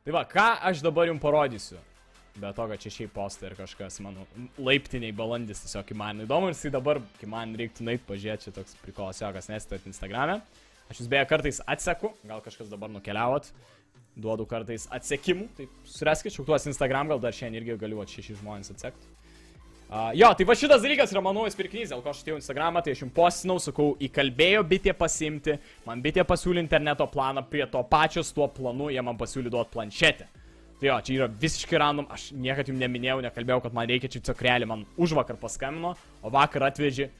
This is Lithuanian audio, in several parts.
Tai va, ką aš dabar jums parodysiu. Be to, kad čia šiaip postai ir kažkas, mano laiptiniai balandis tiesiog man įdomu. Ir jisai dabar, kai man reiktų nueit pažiūrėti, čia toks prikolas jo, kas nestat Instagrame. Aš jūs beje kartais atseku, gal kažkas dabar nukeliavot. Duodu kartais atsekimų, tai sureskit, šauktuos Instagram, gal dar šiandien irgi galiu 6 žmonės atsekti. Jo, tai va šitas dalykas yra mano pirkinys, dėl ko aš atėjau Instagramą, tai aš jums posinau, sakau, įkalbėjo bitė pasiimti, man bitė pasiūlė interneto planą, prie to pačio su tuo planu jie man pasiūlė duoti planšetę. Tai jo, čia yra visiškai random, aš niekad jums neminėjau, nekalbėjau, kad man reikia, čia tiesiog realiai man užvakar paskambino, o vakar atvežė,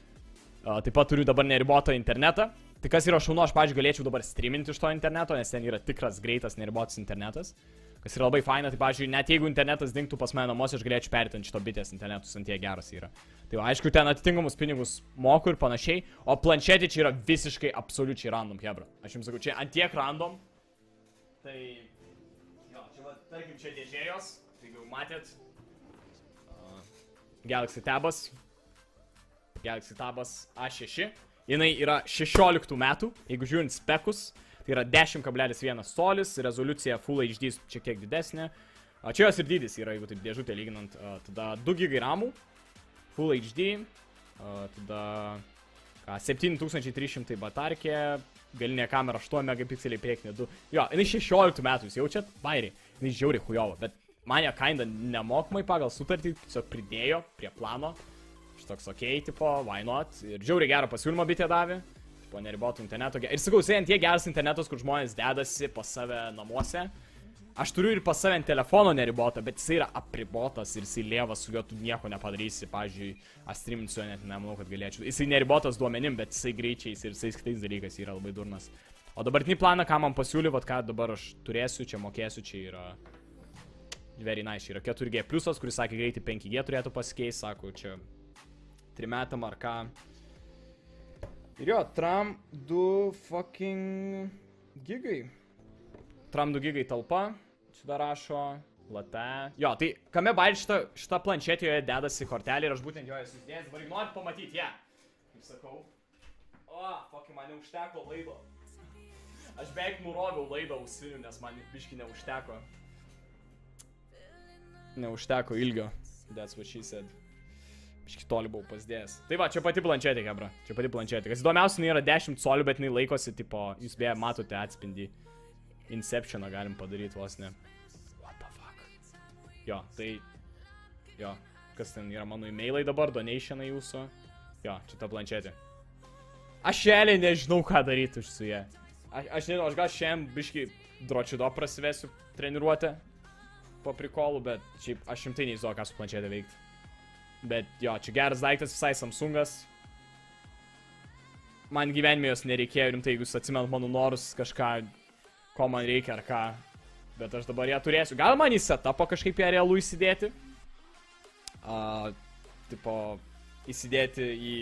taip pat turiu dabar neribotą internetą. Tai kas yra šaunu, aš, pavyzdžiui, galėčiau dabar streaminti iš to interneto, nes ten yra tikras, greitas, neribotas internetas. Kas yra labai faina, tai, pavyzdžiui, net jeigu internetas dingtų pas mane namuose, aš galėčiau perėti ant šito bitės internetus, ant jie geras yra. Tai va, aišku, ten atitinkamus pinigus moku ir panašiai, o planšetė čia yra visiškai, absoliučiai random, hebra. Aš jums sakau, čia ant tiek random. Tai, jo, čia va, tarkim, čia dėžėjos, tai jau matėt. Galaxy Tabas A6. Jinai yra 16 metų, jeigu žiūrint spekus, tai yra 10,1 colis, rezoliucija Full HD šiek tiek didesnė. Čia jos ir dydis yra, jeigu taip dėžutė lyginant, tada 2 GB RAM, Full HD, tada 7300 batarkė, galinė kamera 8 megapikseliai priekinė 2. Jo, jinai 16 metų, jūs jaučiat? Vairiai, jinai žiauriai hujovo, bet man ją kinda nemokamai pagal sutartį tiesiog pridėjo prie plano. Toks okei, tipo, why not? Ir žiauriai gerą pasiūlymą bitė davė. Tipo, neribotų interneto. Ir sakau, jisai ant tiek geras internetas, kur žmonės dedasi pas save namuose. Aš turiu ir pas save ant telefono neribotą, bet jisai yra apribotas ir jisai lievas, su juo tu nieko nepadarysi. Pavyzdžiui, aš streaminti su juo net nemanau, kad galėčiau. Jisai neribotas duomenim, bet jisai greičiais ir visais kitais dalykais yra labai durnas. O dabartinį planą, ką man pasiūlė, vat ką dabar aš turėsiu, čia mokėsiu, čia yra very nice. Čia yra 4G pliusas, kuris sakė greitį 5G turėtų pasikeisti, sako, čia 3 metam ar ką. Ir jo, tram 2 fucking gigai. Tram 2 gigai talpa. Čia dar rašo. Late. Jo, tai kame bairį šita planšetė joje dedasi kortelė ir aš būtent joje susidėjęs. Dabar norit pamatyti ją. Kaip sakau. O, fucking man neužteko laido. Aš beveik nuroviau laidą ausinių, nes man biški neužteko. Neužteko ilgio. That's what she said. Biški toli buvau pasidėjęs. Tai va, čia pati planšetė, hebra. Čia pati planšetė. Kas įdomiausia, jinai yra 10 colių, bet jinai laikosi, tipo, jūs beje matote atspindį. Inceptioną galim padaryti vos ne. What the fuck? Jo, tai... Jo, kas ten yra mano e-mailai dabar, donationai jūsų. Jo, čia ta planšetė. Aš šiandien nežinau, ką daryti su ją. Aš nežinau, aš gal šiandien biški dročido prasivesiu treniruotę po prikolų, bet šiaip aš šimtai neįsivaizduoju, ką su planšetė veikti. Bet jo, čia geras daiktas, visai Samsungas. Man gyvenime jos nereikėjo rimtai, jeigu jūs atsimenat mano norus kažką, ko man reikia ar ką. Bet aš dabar ją turėsiu. Gal man į setupą kažkaip ją realu įsidėti? Tipo, įsidėti į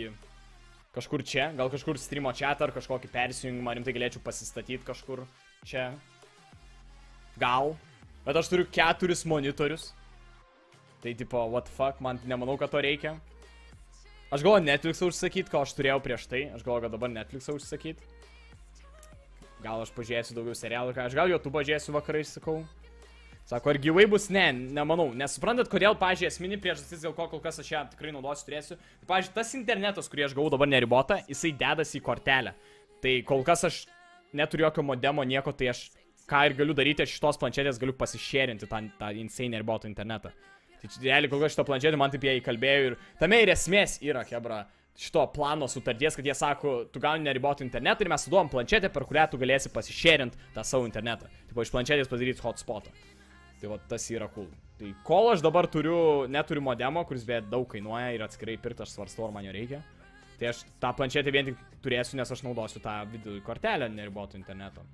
kažkur čia. Gal kažkur streamo chatą ar kažkokį persijungimą. Rimtai galėčiau pasistatyti kažkur čia. Gal. Bet aš turiu 4 monitorius. Tai tipo, what the fuck, man nemanau, kad to reikia. Aš galvoju Netflix'ą užsakyti, ko aš turėjau prieš tai. Aš galvoju, kad dabar Netflix'ą užsakyti. Gal aš pažiūrėsiu daugiau serialų, ką aš gal YouTube pažiūrėsiu vakarais, sakau. Sako, ar gyvai bus? Ne, nemanau. Nesuprantat, kodėl, pažiūrėjau, esminį priežastis, dėl ko kol kas aš ją tikrai naudosiu turėsiu. Pažiūrėjau, tas internetas, kurį aš gavau dabar neribotą, jisai dedasi į kortelę. Tai kol kas aš neturiu jokio modemo, nieko, tai aš ką ir galiu daryti, aš šitos planšetės galiu pasišėrinti tą insane neribotą internetą. Tai realiai kol kas šito planšetį man taip jie įkalbėjo ir tame ir esmės yra, hebra, šito plano sutarties, kad jie sako, tu gauni neribotų internetą ir mes suduom planšetę, per kurią tu galėsi pasišėrinti tą savo internetą. Tipo, iš planšetės padaryti hotspotą. Tai va, tas yra cool. Tai kol aš dabar neturiu modemo, kuris beje daug kainuoja ir atskirai pirkti, aš svarstau, ar man jo reikia. Tai aš tą planšetę vien tik turėsiu, nes aš naudosiu tą video kortelę neribotų interneto.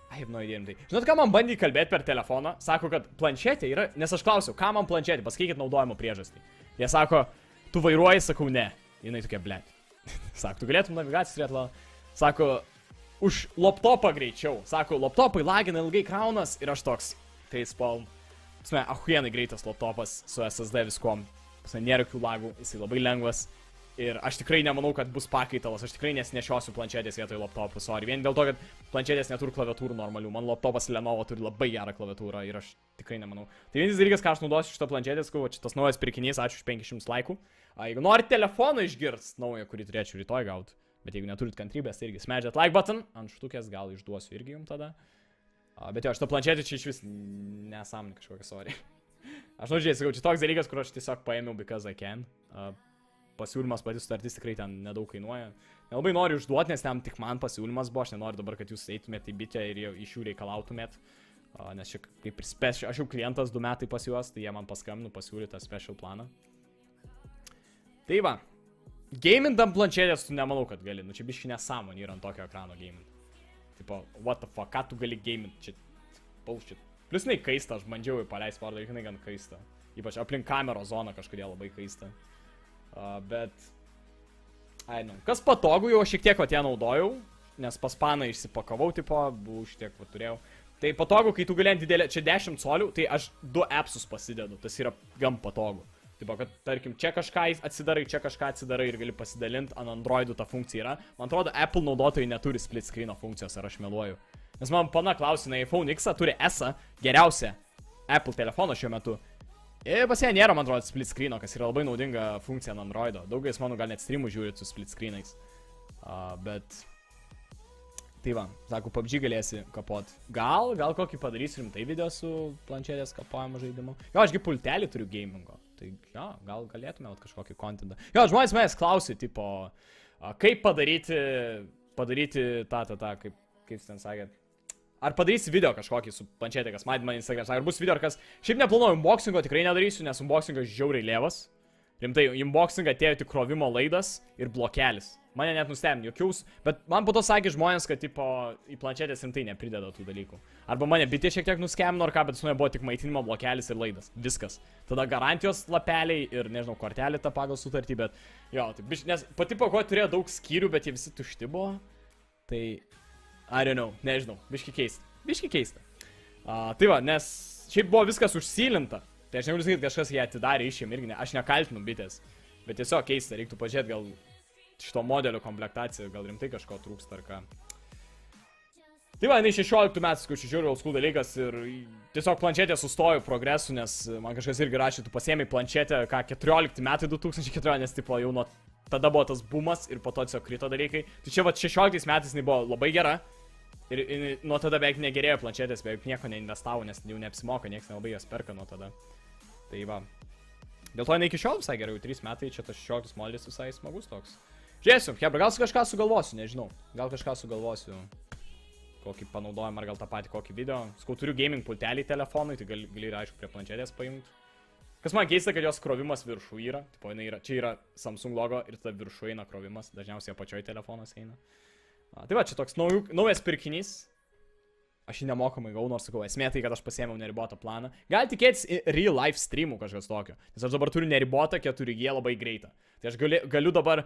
I have no idea. Žinot, ką man bandė kalbėti per telefoną? Sako, kad planšetė yra... Nes aš klausiau, ką man planšetė? Pasakykit naudojimo priežastį. Jie sako, tu vairuoji, sakau, ne. Jinai tokia, blėt. Sako, tu galėtum navigacijos turėti, sako, už laptopą greičiau. Sako, laptopai lagina ilgai kraunas ir aš toks. Facepalm. Ahuienai greitas laptopas su SSD viskom. Nėra jokių lagų, jisai labai lengvas. Ir aš tikrai nemanau, kad bus pakaitalas, aš tikrai nesinešiosiu planšetės vietoj laptopų, sorry. Vien dėl to, kad planšetės neturi klaviatūrų normalių. Man laptopas Lenovo turi labai gerą klaviatūrą ir aš tikrai nemanau. Tai vienas dalykas, ką aš naudosiu šitą planšetės, kad šitas naujas pirkinys, ačiū už 500 laikų. Jeigu norit telefoną išgirst, naują, kurį turėčiau rytoj gauti, bet jeigu neturit kantrybės, tai irgi smažėt like button, ant štukės gal išduosiu irgi jums tada. Bet jo, šitą planšetę čia iš vis nesąmonė kažkokia, sorry. Aš žiūrėjau, sakau, čia toks dalykas, kur aš tiesiog paėmiau because I can. Pasiūlymas pati sutartis tikrai ten nedaug kainuoja. Nelabai noriu išduoti, nes ten tik man pasiūlymas buvo, aš nenoriu dabar, kad jūs eitumėt į bitę ir iš jų reikalautumėt. Nes čia kaip ir special, aš jau klientas 2 metai pas juos, tai jie man paskambino pasiūlyti tą special planą. Tai va, gamint ant planšetės tu nemanau, kad gali, nu čia biški nesąmonė yra ant tokio ekrano gamint. Tipo, what the fuck, ką tu gali gamint, čia bullshit. Plius jinai kaista, aš bandžiau paleist porą dalykų, jinai gan kaista. Ypač aplink kameros zoną kažkodėl labai kaista. Bet, kas patogu, jau šiek tiek vat ją naudojau, nes pas paną išsipakavau, tipo, buvau šiek tiek vat turėjau. Tai patogu, kai tu gali ant didelė, čia 10 colių, tai aš 2 appsus pasidedu, tas yra gan patogu. Tipo, kad tarkim, čia kažką atsidarai ir gali pasidalinti, ant Androidų ta funkcija yra. Man atrodo, Apple naudotojai neturi split screen funkcijos, ar aš meluoju. Nes man pana klausė, na iPhone X turi S, geriausia Apple telefono šiuo metu. Ir pas ją nėra, man atrodo, split screeno, kas yra labai naudinga funkcija ant Androido. Daugelis, manau, gal net streamų žiūrit su split screenais. Bet... Tai va, sako, PUBG galėsi kapot. Gal kokį padarysiu rimtai video su planšetės kapojimo žaidimu. Jo, ašgi pultelį turiu gamingo. Tai jo, gal galėtume kažkokį kontentą. Jo, žmonės manęs klausė, tipo, kaip padaryti kaip ten sakėt. Ar padarysi video kažkokį su planšetė, kas matė man Instagram, ar bus video, ar kas... Šiaip neplanuoju, unboxingo tikrai nedarysiu, nes unboxingas žiauriai lėvas. Rimtai, unboxingą atėjo tik krovimo laidas ir blokelis. Mane net nustebino, jokiaus, bet man po to sakė žmonės, kad tipo, į planšetės rimtai neprideda tų dalykų. Arba mane bitė šiek tiek nuskemino, ar ką, bet su buvo tik maitinimo blokelis ir laidas. Viskas. Tada garantijos lapeliai ir, nežinau, kortelė ta pagal sutartį, bet... Jo, tai, nes pati pakuotė turėjo daug skyrių, bet jie visi tušti buvo. Tai... I don't know, nežinau, biški keista. Tai va, nes šiaip buvo viskas užsilinta. Tai aš negaliu sakyti, kažkas ją atidarė išėm irgi, aš nekaltinu bitės. Bet tiesiog keista, reiktų pažiūrėti gal šito modelio komplektaciją, gal rimtai kažko trūksta ar ką. Tai va, 16 metų, kai žiūriu old school dalykas ir tiesiog planšetė sustojo progresu, nes man kažkas irgi rašė, tu pasiėmei planšetę, ką 14 metai 2014, nes tipo jau nuo tada buvo tas boomas ir po to tiesiog krito dalykai. Tai čia va 16 metais jinai buvo labai gera. Ir nuo tada beveik negerėjo planšetės, beveik nieko neinvestavo, nes jau neapsimoka, nieks nelabai jas perka nuo tada. Tai va. Dėl to jinai iki šiol visai gerai, jau 3 metai, čia tas 16 modelis visai smagus toks. Žiūrėsiu, hebra, gal kažką sugalvosiu, nežinau. Gal kažką sugalvosiu. Kokį panaudojimą, ar gal tą patį kokį video. Skau turiu gaming pultelį telefonui, tai gali ir aišku prie planšetės paimti. Kas man keista, kad jos krovimas viršų yra. Tipo, čia yra Samsung logo ir tada viršų eina krovimas. Dažniausiai apačioj telefonas eina. Tai va, čia toks naujas pirkinys. Aš jį nemokamai gau, nors sakau, esmė tai, kad aš pasiėmiau neribotą planą. Gali tikėtis real life streamų kažkas tokio. Nes aš dabar turiu neribotą 4G labai greitą. Tai aš galiu dabar,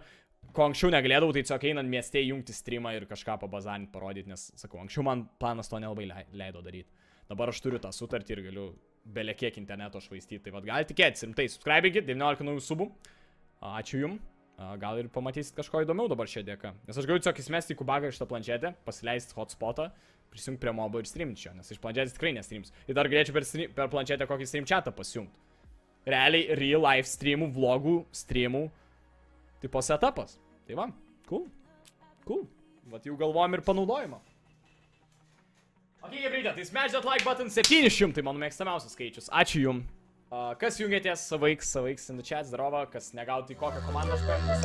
ko anksčiau negalėdavau, tai tiesiog einant mieste įjungti streamą ir kažką pabazarinti, parodyti. Nes, sakau, anksčiau man planas to nelabai leido daryti. Dabar aš turiu tą sutartį ir galiu belekiek interneto švaistyti. Tai va, gali tikėtis rimtai. Subscribekit, 19 naujų subų. Ačiū jums. Gal ir pamatysit kažko įdomiau dabar šią dėką. Nes aš galiu tiesiog įsimesti į kubagą šitą planšetę, pasileisti hotspotą, prisijungti prie mobo ir streamti čia, nes iš planšetės tikrai nestreams. Ir dar galėčiau per planšetę kokį stream chatą pasijungti. Realiai real life streamų, vlogų, streamų tipo setupas. Tai va, cool. Vat jau galvojam ir panaudojimą. Ok, jebrytė, tai smash that like button 700, mano mėgstamiausias skaičius. Ačiū jum. Kas jungiatės savaiks in the chat, zdarova, kas negauti kokią komandą aš paimtas.